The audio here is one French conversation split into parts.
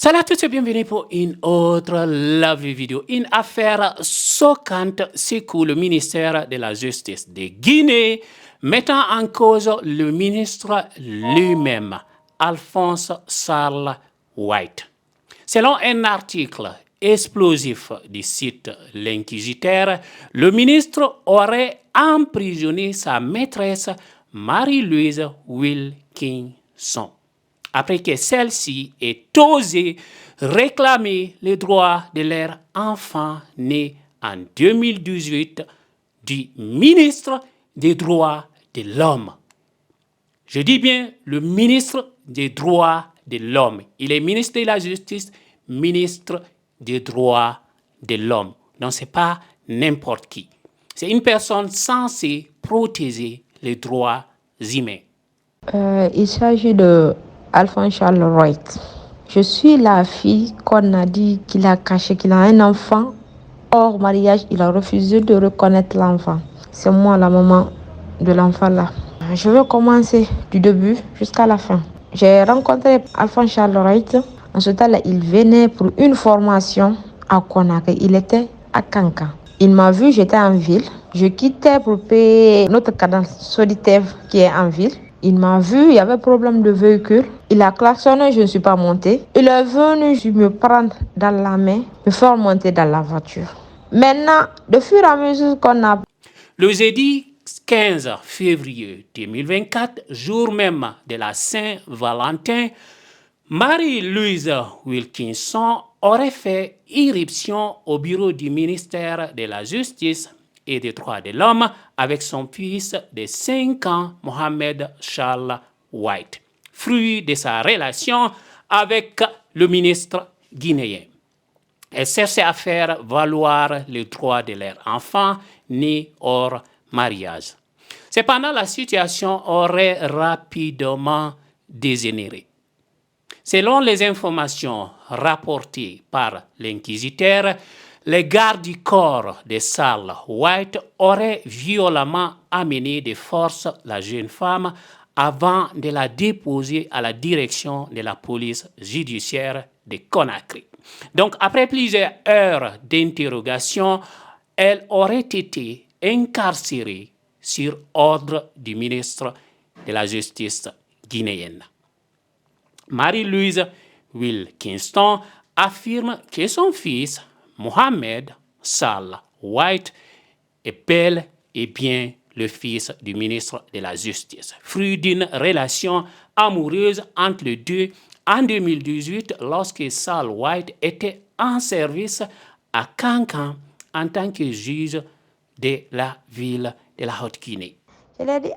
Salut à tous et bienvenue pour une autre live vidéo. Une affaire choquante secoue le ministère de la Justice de Guinée, mettant en cause le ministre lui-même, Alphonse Sarl White. Selon un article explosif du site L'Inquisiteur, le ministre aurait emprisonné sa maîtresse Marie-Louise Wilkinson, après que celle-ci ait osé réclamer les droits de leur enfant né en 2018 du ministre des Droits de l'Homme. Je dis bien le ministre des Droits de l'Homme. Il est ministre de la Justice, ministre des Droits de l'Homme. Donc, ce n'est pas n'importe qui. C'est une personne censée protéger les droits humains. Il s'agit de Alphonse Sarl White. Je suis la fille qu'on a dit qu'il a caché qu'il a un enfant. Hors mariage, il a refusé de reconnaître l'enfant. C'est moi la maman de l'enfant là. Je vais commencer du début jusqu'à la fin. J'ai rencontré Alphonse Sarl White. En ce temps-là, il venait pour une formation à Conakry. Il était à Kankan. Il m'a vu, j'étais en ville. Je quittais pour payer notre cadence solitaire qui est en ville. Il m'a vu, il y avait problème de véhicule. Il a klaxonné, je ne suis pas montée. Il est venu me prendre dans la main, me faire monter dans la voiture. Maintenant, de fur et à mesure qu'on a... Le jeudi 15 février 2024, jour même de la Saint-Valentin, Marie-Louise Wilkinson aurait fait irruption au bureau du ministère de la Justice et des Droits de l'Homme avec son fils de 5 ans, Mohamed Sarl White, fruit de sa relation avec le ministre guinéen. Elle cherchait à faire valoir les droits de leurs enfants nés hors mariage. Cependant, la situation aurait rapidement dégénéré. Selon les informations rapportées par l'Inquisiteur, les gardes du corps de Sarl White auraient violemment amené de force la jeune femme avant de la déposer à la direction de la police judiciaire de Conakry. Donc, après plusieurs heures d'interrogation, elle aurait été incarcérée sur ordre du ministre de la Justice guinéenne. Marie-Louise Wilkinson affirme que son fils, Mohamed Sarl White, est bel et bien le fils du ministre de la Justice, fruit d'une relation amoureuse entre les deux en 2018 lorsque Sarl White était en service à Kankan en tant que juge de la ville de la Haute-Guinée. Je lui ai dit,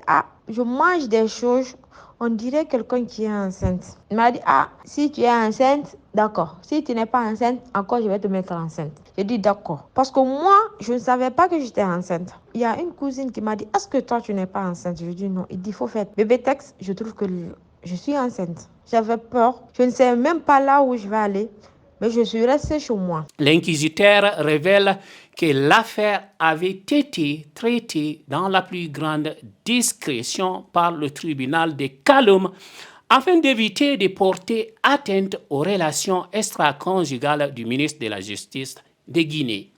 je mange des choses, on dirait quelqu'un qui est enceinte. Il m'a dit, si tu es enceinte, d'accord. Si tu n'es pas enceinte, encore je vais te mettre enceinte. J'ai dit, d'accord. Parce que moi, je ne savais pas que j'étais enceinte. Il y a une cousine qui m'a dit, est-ce que toi, tu n'es pas enceinte? Je lui ai dit, non. Il dit, il faut faire bébé texte. Je trouve que je suis enceinte. J'avais peur. Je ne sais même pas là où je vais aller. Mais je suis restée chez moi. L'inquisiteur révèle que l'affaire avait été traitée dans la plus grande discrétion par le tribunal de Kaloum afin d'éviter de porter atteinte aux relations extra-conjugales du ministre de la Justice de Guinée.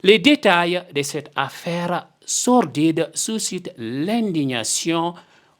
Les détails de cette affaire sordide suscitent l'indignation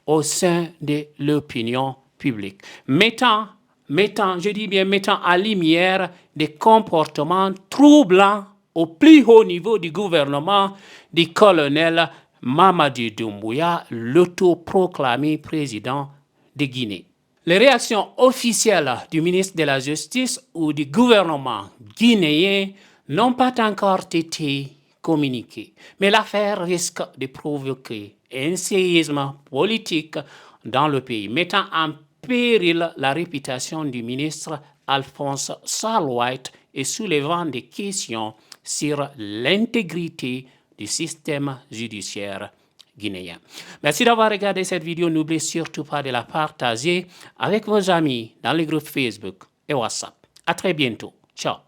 au sein de l'opinion publique, mettant en lumière des comportements troublants au plus haut niveau du gouvernement du colonel Mamadi Doumbouya, l'autoproclamé président de Guinée. Les réactions officielles du ministre de la Justice ou du gouvernement guinéen n'ont pas encore été communiquées, mais l'affaire risque de provoquer un séisme politique dans le pays, mettant en péril la réputation du ministre Alphonse Sarl White et soulevant des questions sur l'intégrité du système judiciaire guinéen. Merci d'avoir regardé cette vidéo. N'oubliez surtout pas de la partager avec vos amis dans les groupes Facebook et WhatsApp. À très bientôt. Ciao.